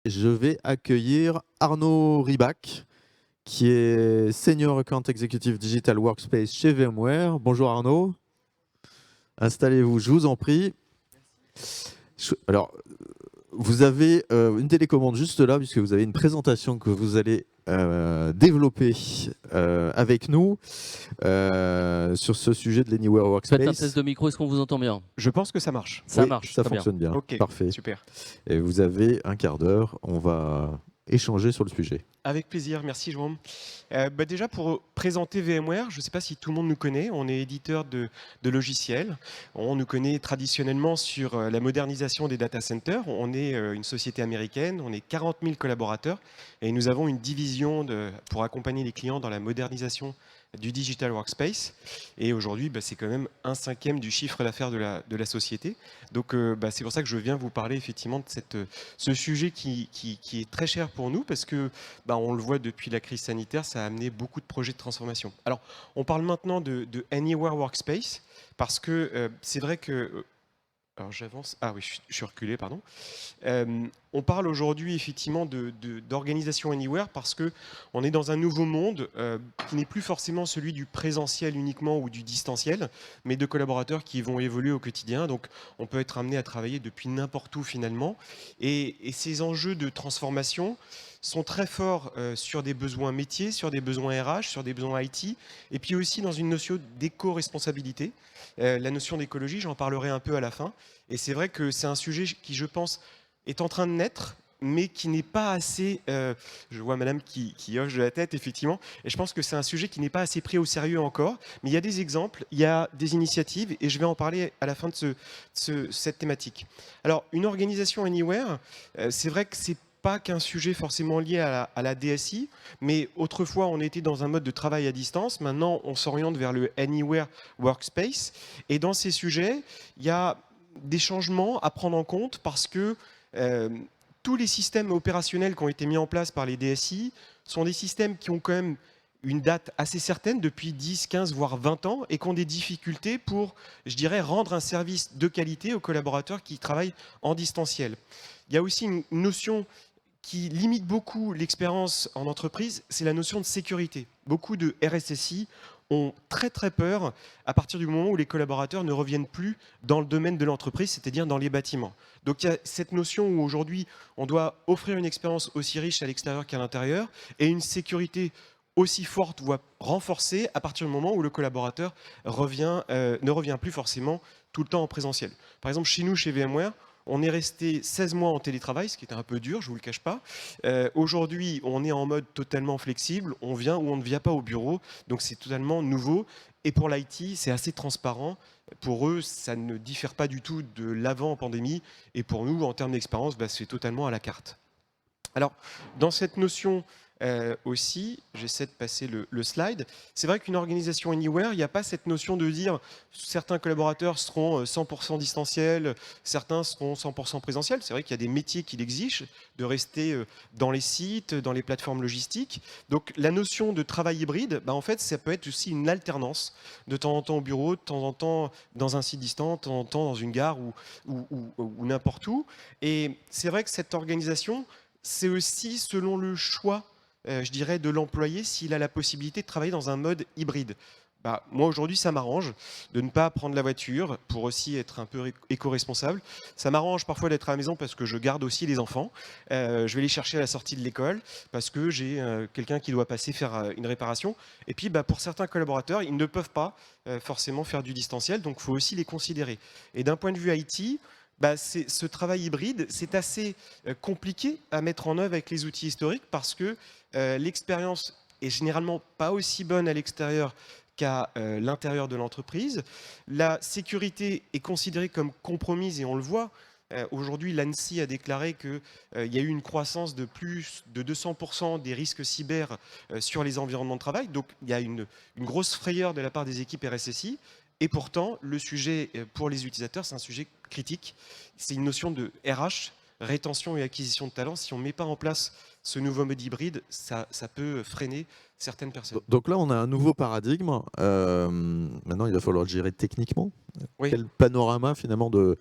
je vais accueillir Arnaud Ribach, qui est Senior Account Executive Digital Workspace chez VMware. Bonjour Arnaud, installez-vous, je vous en prie. Alors, vous avez une télécommande juste là, puisque vous avez une présentation que vous allez développer avec nous sur ce sujet de l'Anywhere Workspace. Faites un test de micro, est-ce qu'on vous entend bien? Je pense que ça marche. Ça Oui, marche, ça très bien. fonctionne bien. Ok, Parfait. super. Et vous avez un quart d'heure, on va échanger sur le sujet. Avec plaisir, merci Jérôme. Déjà pour présenter VMware, je ne sais pas si tout le monde nous connaît, on est éditeur de logiciels. On nous connaît traditionnellement sur la modernisation des data centers. On est une société américaine, on est 40 000 collaborateurs et nous avons une division pour accompagner les clients dans la modernisation du Digital Workspace. Et aujourd'hui, c'est quand même 1/5 du chiffre d'affaires de la société. Donc c'est pour ça que je viens vous parler effectivement de ce sujet qui est très cher pour nous parce que on le voit depuis la crise sanitaire, ça a amené beaucoup de projets de transformation. Alors, on parle maintenant de Anywhere Workspace parce que c'est vrai que... alors j'avance. Ah oui, je suis reculé, pardon. On parle aujourd'hui effectivement d'organisation Anywhere parce que on est dans un nouveau monde qui n'est plus forcément celui du présentiel uniquement ou du distanciel, mais de collaborateurs qui vont évoluer au quotidien. Donc on peut être amené à travailler depuis n'importe où finalement. Et ces enjeux de transformation sont très forts sur des besoins métiers, sur des besoins RH, sur des besoins IT, et puis aussi dans une notion d'éco-responsabilité. La notion d'écologie, j'en parlerai un peu à la fin. Et c'est vrai que c'est un sujet qui, je pense, est en train de naître, mais qui n'est pas assez... je vois madame qui hoche de la tête, effectivement. Et je pense que c'est un sujet qui n'est pas assez pris au sérieux encore. Mais il y a des exemples, il y a des initiatives, et je vais en parler à la fin de cette thématique. Alors, une organisation Anywhere, c'est vrai que c'est pas qu'un sujet forcément lié à la DSI, mais autrefois on était dans un mode de travail à distance, maintenant on s'oriente vers le Anywhere Workspace, et dans ces sujets, il y a des changements à prendre en compte parce que tous les systèmes opérationnels qui ont été mis en place par les DSI sont des systèmes qui ont quand même une date assez certaine, depuis 10, 15, voire 20 ans, et qui ont des difficultés pour, je dirais, rendre un service de qualité aux collaborateurs qui travaillent en distanciel. Il y a aussi une notion qui limite beaucoup l'expérience en entreprise, c'est la notion de sécurité. Beaucoup de RSSI ont très très peur à partir du moment où les collaborateurs ne reviennent plus dans le domaine de l'entreprise, c'est-à-dire dans les bâtiments. Donc il y a cette notion où aujourd'hui on doit offrir une expérience aussi riche à l'extérieur qu'à l'intérieur et une sécurité aussi forte, voire renforcée à partir du moment où le collaborateur ne revient plus forcément tout le temps en présentiel. Par exemple, chez nous, chez VMware, on est resté 16 mois en télétravail, ce qui était un peu dur, je ne vous le cache pas. Aujourd'hui, on est en mode totalement flexible, on vient ou on ne vient pas au bureau, donc c'est totalement nouveau. Et pour l'IT, c'est assez transparent. Pour eux, ça ne diffère pas du tout de l'avant-pandémie. Et pour nous, en termes d'expérience, c'est totalement à la carte. Alors, dans cette notion aussi, j'essaie de passer le slide, c'est vrai qu'une organisation Anywhere, il n'y a pas cette notion de dire certains collaborateurs seront 100% distanciels, certains seront 100% présentiels. C'est vrai qu'il y a des métiers qui l'exigent, de rester dans les sites, dans les plateformes logistiques. Donc la notion de travail hybride, en fait, ça peut être aussi une alternance, de temps en temps au bureau, de temps en temps dans un site distant, de temps en temps dans une gare ou n'importe où. Et c'est vrai que cette organisation, c'est aussi selon le choix, je dirais, de l'employé s'il a la possibilité de travailler dans un mode hybride. Moi, aujourd'hui, ça m'arrange de ne pas prendre la voiture pour aussi être un peu éco-responsable. Ça m'arrange parfois d'être à la maison parce que je garde aussi les enfants. Je vais les chercher à la sortie de l'école parce que j'ai quelqu'un qui doit passer faire une réparation. Et puis, pour certains collaborateurs, ils ne peuvent pas forcément faire du distanciel, donc il faut aussi les considérer. Et d'un point de vue IT, ce travail hybride, c'est assez compliqué à mettre en œuvre avec les outils historiques parce que l'expérience est généralement pas aussi bonne à l'extérieur qu'à l'intérieur de l'entreprise. La sécurité est considérée comme compromise et on le voit. Aujourd'hui, l'ANSSI a déclaré qu'il y a eu une croissance de plus de 200% des risques cyber sur les environnements de travail. Donc il y a une grosse frayeur de la part des équipes RSSI. Et pourtant, le sujet pour les utilisateurs, c'est un sujet critique. C'est une notion de RH, rétention et acquisition de talents. Si on ne met pas en place ce nouveau mode hybride, ça peut freiner certaines personnes. Donc là, on a un nouveau paradigme. Maintenant, il va falloir le gérer techniquement. Oui. Quel panorama finalement de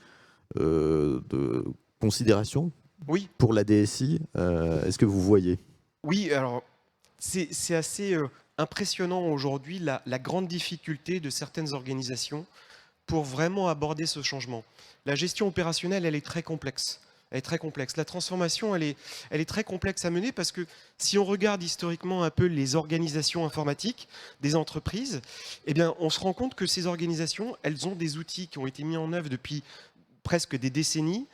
considération Oui, pour la DSI. Est-ce que vous voyez? oui, alors c'est assez impressionnant aujourd'hui la grande difficulté de certaines organisations pour vraiment aborder ce changement. La gestion opérationnelle, elle est très complexe. Elle est très complexe. La transformation, elle est très complexe à mener parce que si on regarde historiquement un peu les organisations informatiques des entreprises, eh bien, on se rend compte que ces organisations, elles ont des outils qui ont été mis en œuvre depuis presque des décennies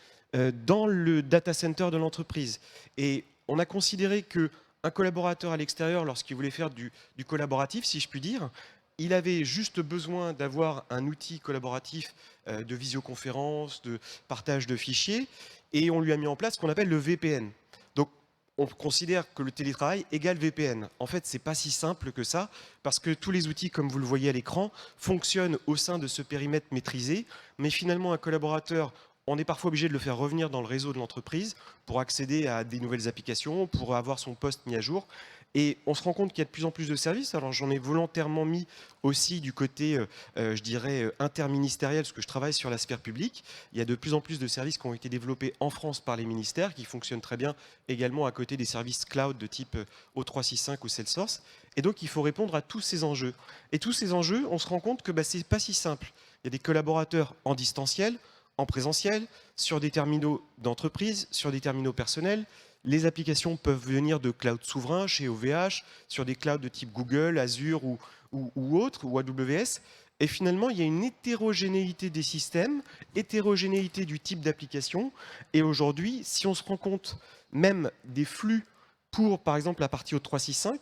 dans le data center de l'entreprise. Et on a considéré que un collaborateur à l'extérieur, lorsqu'il voulait faire du collaboratif, si je puis dire, il avait juste besoin d'avoir un outil collaboratif de visioconférence, de partage de fichiers, et on lui a mis en place ce qu'on appelle le VPN. Donc, on considère que le télétravail égale VPN. En fait, c'est pas si simple que ça, parce que tous les outils, comme vous le voyez à l'écran, fonctionnent au sein de ce périmètre maîtrisé, mais finalement, un collaborateur, on est parfois obligé de le faire revenir dans le réseau de l'entreprise pour accéder à des nouvelles applications, pour avoir son poste mis à jour. Et on se rend compte qu'il y a de plus en plus de services. Alors j'en ai volontairement mis aussi du côté, je dirais, interministériel, parce que je travaille sur la sphère publique. Il y a de plus en plus de services qui ont été développés en France par les ministères, qui fonctionnent très bien également à côté des services cloud de type O365 ou Salesforce. Et donc il faut répondre à tous ces enjeux. Et tous ces enjeux, on se rend compte que ce n'est pas si simple. Il y a des collaborateurs en distanciel, en présentiel, sur des terminaux d'entreprise, sur des terminaux personnels. Les applications peuvent venir de cloud souverains chez OVH, sur des clouds de type Google, Azure ou autres, ou AWS. Et finalement, il y a une hétérogénéité des systèmes, hétérogénéité du type d'application. Et aujourd'hui, si on se rend compte même des flux pour, par exemple, la partie O365,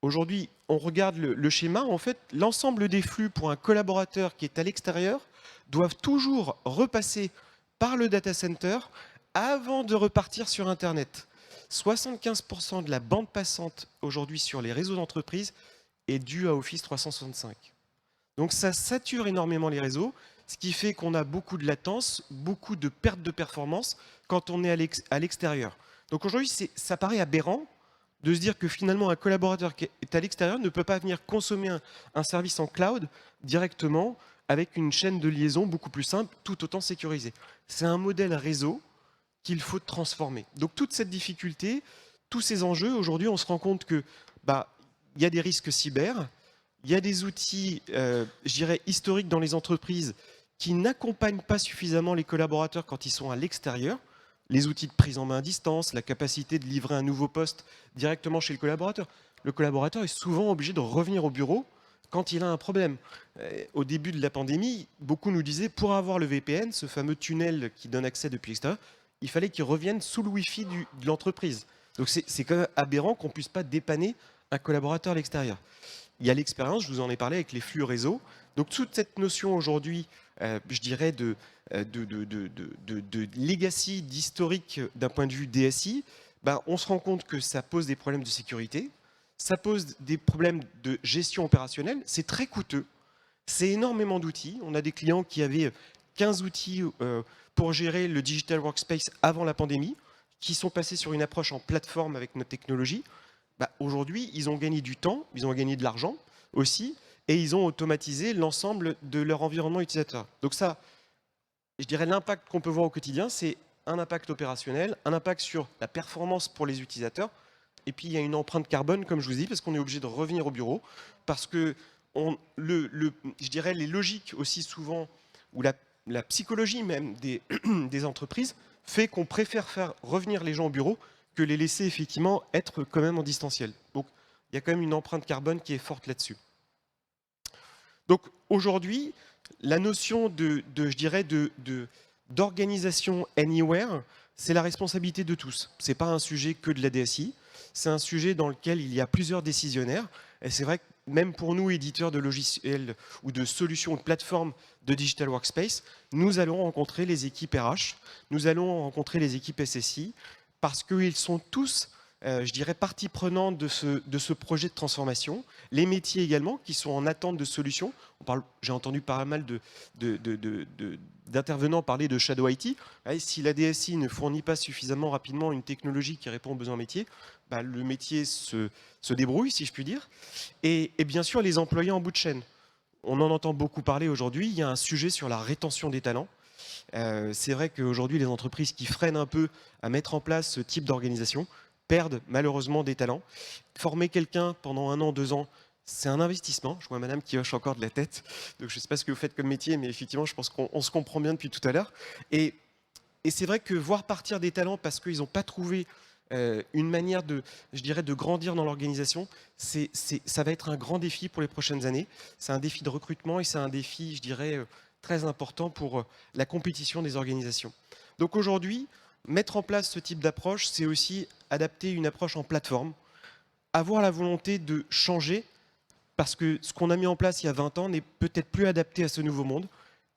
aujourd'hui, on regarde le schéma. En fait, l'ensemble des flux pour un collaborateur qui est à l'extérieur doivent toujours repasser par le data center avant de repartir sur Internet. 75% de la bande passante aujourd'hui sur les réseaux d'entreprise est due à Office 365. Donc ça sature énormément les réseaux, ce qui fait qu'on a beaucoup de latence, beaucoup de perte de performance quand on est à l'extérieur. Donc aujourd'hui, ça paraît aberrant de se dire que finalement un collaborateur qui est à l'extérieur ne peut pas venir consommer un service en cloud directement avec une chaîne de liaison beaucoup plus simple, tout autant sécurisée. C'est un modèle réseau qu'il faut transformer. Donc toute cette difficulté, tous ces enjeux, aujourd'hui on se rend compte que il y a des risques cyber, il y a des outils, je dirais, historiques dans les entreprises qui n'accompagnent pas suffisamment les collaborateurs quand ils sont à l'extérieur. Les outils de prise en main à distance, la capacité de livrer un nouveau poste directement chez le collaborateur. Le collaborateur est souvent obligé de revenir au bureau quand il a un problème. Au début de la pandémie, beaucoup nous disaient, pour avoir le VPN, ce fameux tunnel qui donne accès depuis l'extérieur, il fallait qu'il revienne sous le Wi-Fi de l'entreprise. Donc c'est quand même aberrant qu'on ne puisse pas dépanner un collaborateur à l'extérieur. Il y a l'expérience, je vous en ai parlé, avec les flux réseau. Donc toute cette notion aujourd'hui, je dirais, de legacy, d'historique d'un point de vue DSI, on se rend compte que ça pose des problèmes de sécurité, ça pose des problèmes de gestion opérationnelle, c'est très coûteux, c'est énormément d'outils. On a des clients qui avaient 15 outils pour gérer le digital workspace avant la pandémie, qui sont passés sur une approche en plateforme avec notre technologie. Aujourd'hui, ils ont gagné du temps, ils ont gagné de l'argent aussi, et ils ont automatisé l'ensemble de leur environnement utilisateur. Donc ça, je dirais l'impact qu'on peut voir au quotidien, c'est un impact opérationnel, un impact sur la performance pour les utilisateurs, et puis il y a une empreinte carbone, comme je vous dis, parce qu'on est obligé de revenir au bureau, parce que je dirais les logiques aussi souvent, ou la psychologie même des entreprises, fait qu'on préfère faire revenir les gens au bureau que les laisser effectivement être quand même en distanciel. Donc il y a quand même une empreinte carbone qui est forte là-dessus. Donc aujourd'hui, la notion je dirais, d'organisation anywhere, c'est la responsabilité de tous. Ce n'est pas un sujet que de la DSI, c'est un sujet dans lequel il y a plusieurs décisionnaires. Et c'est vrai que même pour nous, éditeurs de logiciels ou de solutions ou de plateformes de Digital Workspace, nous allons rencontrer les équipes RH, nous allons rencontrer les équipes SSI, parce qu'ils sont tous, je dirais, partie prenante de ce projet de transformation. Les métiers également, qui sont en attente de solutions. J'ai entendu pas mal d'intervenants parler de Shadow IT. Si la DSI ne fournit pas suffisamment rapidement une technologie qui répond aux besoins métiers, le métier se débrouille, si je puis dire. Et bien sûr, les employés en bout de chaîne. On en entend beaucoup parler aujourd'hui. Il y a un sujet sur la rétention des talents. C'est vrai qu'aujourd'hui, les entreprises qui freinent un peu à mettre en place ce type d'organisation perdent malheureusement des talents. Former quelqu'un pendant 1 an, 2 ans, c'est un investissement. Je vois madame qui hoche encore de la tête. Donc je ne sais pas ce que vous faites comme métier, mais effectivement, je pense qu'on se comprend bien depuis tout à l'heure. Et c'est vrai que voir partir des talents parce qu'ils n'ont pas trouvé une manière je dirais, de grandir dans l'organisation, ça va être un grand défi pour les prochaines années. C'est un défi de recrutement et c'est un défi, je dirais, très important pour la compétition des organisations. Donc aujourd'hui, mettre en place ce type d'approche, c'est aussi adapter une approche en plateforme, avoir la volonté de changer, parce que ce qu'on a mis en place il y a 20 ans n'est peut-être plus adapté à ce nouveau monde.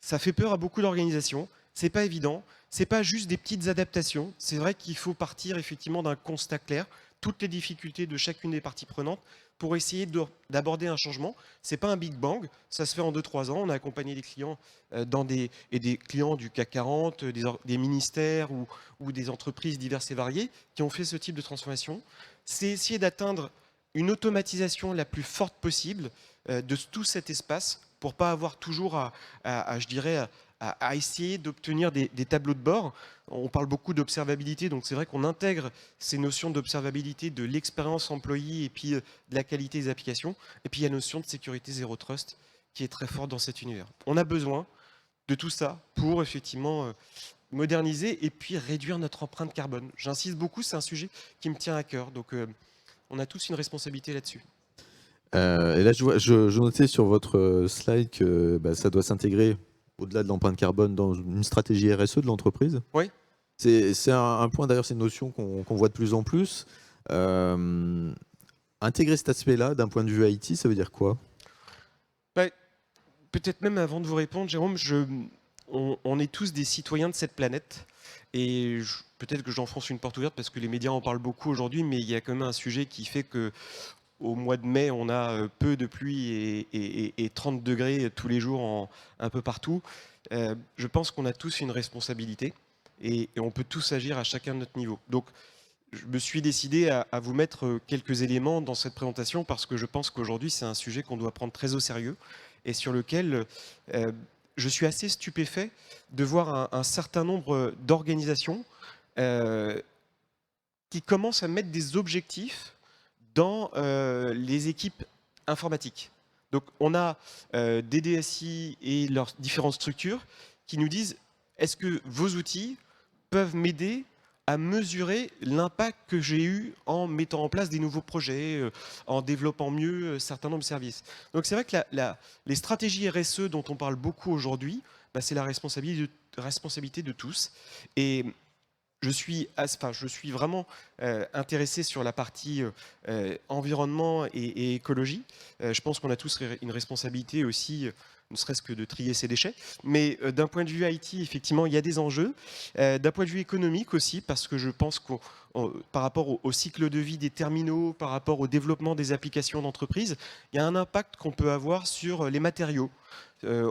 Ça fait peur à beaucoup d'organisations, c'est pas évident, c'est pas juste des petites adaptations, c'est vrai qu'il faut partir effectivement d'un constat clair, toutes les difficultés de chacune des parties prenantes pour essayer d'aborder un changement. C'est pas un big bang, ça se fait en 2-3 ans. On a accompagné des clients des clients du CAC 40, des ministères ou des entreprises diverses et variées qui ont fait ce type de transformation. C'est essayer d'atteindre une automatisation la plus forte possible de tout cet espace pour pas avoir toujours je dirais, à essayer d'obtenir des tableaux de bord. On parle beaucoup d'observabilité, donc c'est vrai qu'on intègre ces notions d'observabilité, de l'expérience employée et puis de la qualité des applications. Et puis il y a la notion de sécurité zéro trust qui est très forte dans cet univers. On a besoin de tout ça pour effectivement moderniser et puis réduire notre empreinte carbone. J'insiste beaucoup, c'est un sujet qui me tient à cœur. Donc on a tous une responsabilité là-dessus. Et là, je notais sur votre slide que ça doit s'intégrer au-delà de l'empreinte carbone dans une stratégie RSE de l'entreprise. Oui. C'est un point, d'ailleurs, c'est une notion qu'on voit de plus en plus. Intégrer cet aspect-là d'un point de vue IT, ça veut dire quoi? Peut-être même avant de vous répondre, Jérôme, on est tous des citoyens de cette planète. Et peut-être que j'enfonce une porte ouverte parce que les médias en parlent beaucoup aujourd'hui, mais il y a quand même un sujet qui fait que au mois de mai, on a peu de pluie et 30 degrés tous les jours un peu partout. Je pense qu'on a tous une responsabilité et on peut tous agir à chacun de notre niveau. Donc, je me suis décidé à vous mettre quelques éléments dans cette présentation parce que je pense qu'aujourd'hui, c'est un sujet qu'on doit prendre très au sérieux et sur lequel je suis assez stupéfait de voir un certain nombre d'organisations qui commencent à mettre des objectifs dans les équipes informatiques. Donc on a des DSI et leurs différentes structures qui nous disent est-ce que vos outils peuvent m'aider à mesurer l'impact que j'ai eu en mettant en place des nouveaux projets, en développant mieux un certain nombre de services. Donc c'est vrai que les stratégies RSE dont on parle beaucoup aujourd'hui, c'est la responsabilité de tous. Et je suis vraiment intéressé sur la partie environnement et écologie. Je pense qu'on a tous une responsabilité aussi, ne serait-ce que de trier ses déchets. Mais d'un point de vue IT, effectivement, il y a des enjeux. D'un point de vue économique aussi, parce que je pense que par rapport au cycle de vie des terminaux, par rapport au développement des applications d'entreprise, il y a un impact qu'on peut avoir sur les matériaux.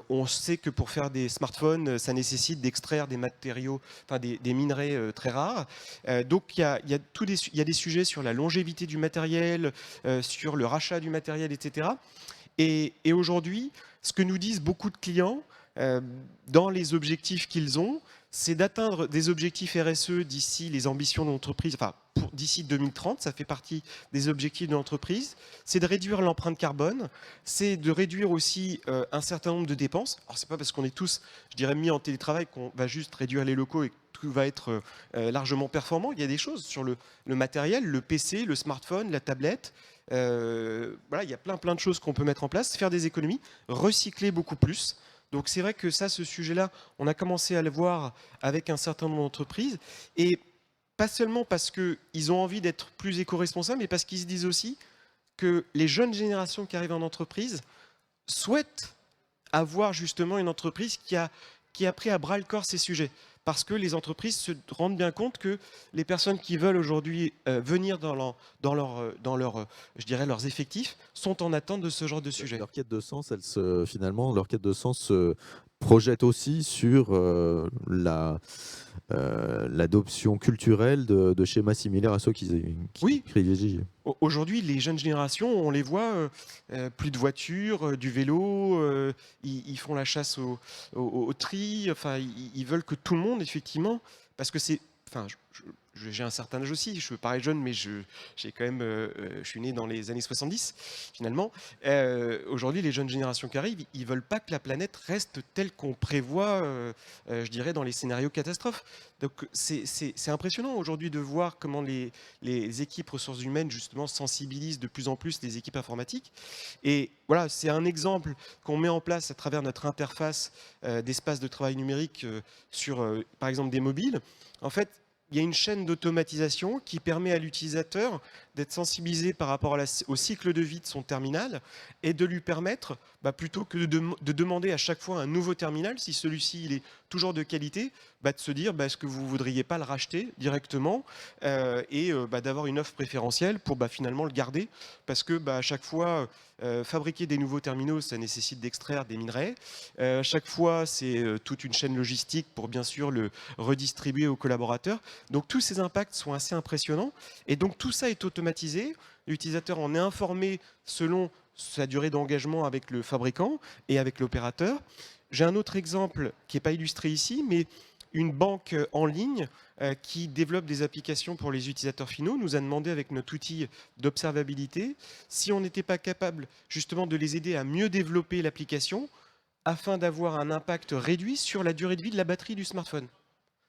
On sait que pour faire des smartphones, ça nécessite d'extraire des matériaux, enfin des minerais très rares. Donc il y a des sujets sur la longévité du matériel, sur le rachat du matériel, etc. Et aujourd'hui, ce que nous disent beaucoup de clients dans les objectifs qu'ils ont, c'est d'atteindre des objectifs RSE d'ici les ambitions de l'entreprise, enfin d'ici 2030, ça fait partie des objectifs de l'entreprise, c'est de réduire l'empreinte carbone, c'est de réduire aussi un certain nombre de dépenses. Alors c'est pas parce qu'on est tous, je dirais, mis en télétravail qu'on va juste réduire les locaux et que tout va être largement performant. Il y a des choses sur le matériel, le PC, le smartphone, la tablette. Voilà, il y a plein de choses qu'on peut mettre en place, faire des économies, recycler beaucoup plus. Donc c'est vrai que ça, ce sujet-là, on a commencé à le voir avec un certain nombre d'entreprises, et pas seulement parce qu'ils ont envie d'être plus éco-responsables, mais parce qu'ils se disent aussi que les jeunes générations qui arrivent en entreprise souhaitent avoir justement une entreprise qui a pris à bras le corps ces sujets. Parce que les entreprises se rendent bien compte que les personnes qui veulent aujourd'hui venir dans je dirais, leurs effectifs sont en attente de ce genre de sujet. Leur quête de sens, finalement, leur quête de sens se projette aussi sur l'adoption culturelle de schémas similaires à ceux qui Oui. privilégient. Aujourd'hui, les jeunes générations, on les voit, plus de voitures, du vélo, ils font la chasse au tri, enfin, ils veulent que tout le monde, effectivement, parce que c'est... Enfin, j'ai un certain âge aussi, je parais jeune, mais j'ai quand même, je suis né dans les années 70, finalement. Aujourd'hui, les jeunes générations qui arrivent, ils veulent pas que la planète reste telle qu'on prévoit, je dirais, dans les scénarios catastrophes. Donc c'est impressionnant aujourd'hui de voir comment les équipes ressources humaines, justement, sensibilisent de plus en plus les équipes informatiques. Et voilà, c'est un exemple qu'on met en place à travers notre interface d'espace de travail numérique sur, par exemple, des mobiles. En fait, il y a une chaîne d'automatisation qui permet à l'utilisateur d'être sensibilisé par rapport au cycle de vie de son terminal et de lui permettre, plutôt que de demander à chaque fois un nouveau terminal, si celui-ci il est toujours de qualité, de se dire est-ce que vous ne voudriez pas le racheter directement et d'avoir une offre préférentielle pour finalement le garder, parce que à chaque fois, fabriquer des nouveaux terminaux, ça nécessite d'extraire des minerais. Chaque fois, c'est toute une chaîne logistique pour bien sûr le redistribuer aux collaborateurs. Donc tous ces impacts sont assez impressionnants. Et donc tout ça est automatisé. L'utilisateur en est informé selon sa durée d'engagement avec le fabricant et avec l'opérateur. J'ai un autre exemple qui n'est pas illustré ici, mais une banque en ligne qui développe des applications pour les utilisateurs finaux nous a demandé, avec notre outil d'observabilité, si on n'était pas capable justement de les aider à mieux développer l'application afin d'avoir un impact réduit sur la durée de vie de la batterie du smartphone.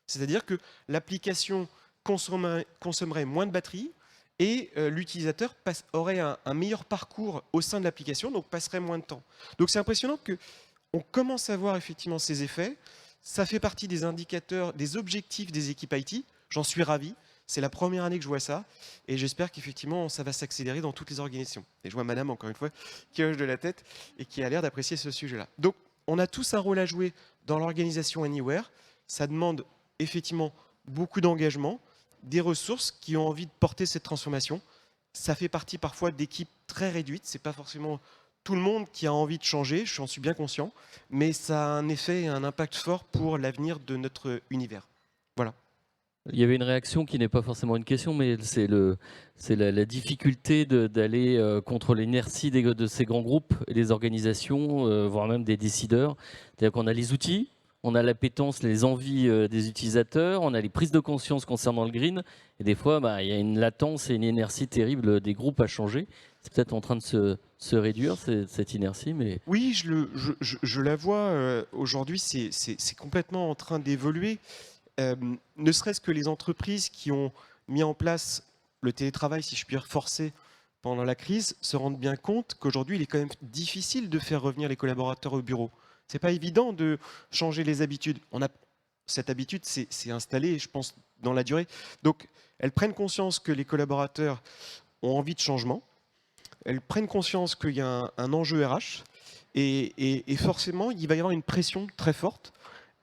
C'est-à-dire que l'application consommerait moins de batterie et l'utilisateur aurait un meilleur parcours au sein de l'application, donc passerait moins de temps. Donc c'est impressionnant qu'on commence à voir effectivement ces effets. Ça fait partie des indicateurs, des objectifs des équipes IT. J'en suis ravi. C'est la première année que je vois ça. Et j'espère qu'effectivement, ça va s'accélérer dans toutes les organisations. Et je vois madame, encore une fois, qui hoche de la tête et qui a l'air d'apprécier ce sujet-là. Donc, on a tous un rôle à jouer dans l'organisation Anywhere. Ça demande effectivement beaucoup d'engagement, des ressources qui ont envie de porter cette transformation. Ça fait partie parfois d'équipes très réduites. Ce n'est pas forcément tout le monde qui a envie de changer, j'en suis bien conscient, mais ça a un effet et un impact fort pour l'avenir de notre univers. Voilà. Il y avait une réaction qui n'est pas forcément une question, mais c'est la difficulté d'aller contre l'inertie de ces grands groupes et des organisations, voire même des décideurs. C'est-à-dire qu'on a les outils, on a l'appétence, les envies des utilisateurs, on a les prises de conscience concernant le green, et des fois, il y a une latence et une inertie terrible des groupes à changer. C'est peut-être en train de se réduire, cette inertie. Mais... Oui, je la vois. Aujourd'hui, c'est complètement en train d'évoluer. Ne serait-ce que les entreprises qui ont mis en place le télétravail, si je puis dire, forcé pendant la crise, se rendent bien compte qu'aujourd'hui, il est quand même difficile de faire revenir les collaborateurs au bureau. C'est pas évident de changer les habitudes. Cette habitude s'est installée, je pense, dans la durée. Donc, elles prennent conscience que les collaborateurs ont envie de changement. Elles prennent conscience qu'il y a un enjeu RH. Et forcément, il va y avoir une pression très forte.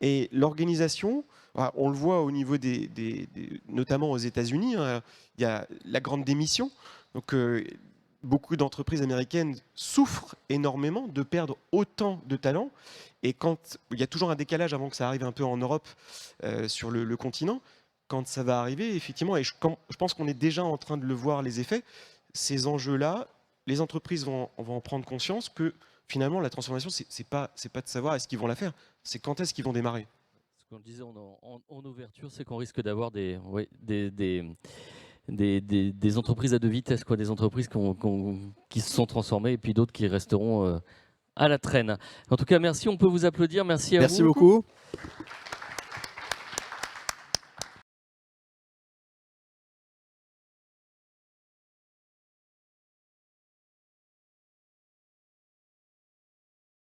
Et l'organisation, on le voit au niveau notamment aux États-Unis, il y a la grande démission. Donc, beaucoup d'entreprises américaines souffrent énormément de perdre autant de talents. Et quand il y a toujours un décalage avant que ça arrive un peu en Europe, sur le continent, quand ça va arriver, effectivement, et je pense qu'on est déjà en train de le voir, les effets, ces enjeux-là, les entreprises vont en prendre conscience que finalement, la transformation, c'est pas de savoir est-ce qu'ils vont la faire, c'est quand est-ce qu'ils vont démarrer. Ce qu'on disait en ouverture, c'est qu'on risque d'avoir des entreprises à deux vitesses, des entreprises qui se sont transformées et puis d'autres qui resteront à la traîne. En tout cas, merci, on peut vous applaudir. Merci à vous. Merci beaucoup.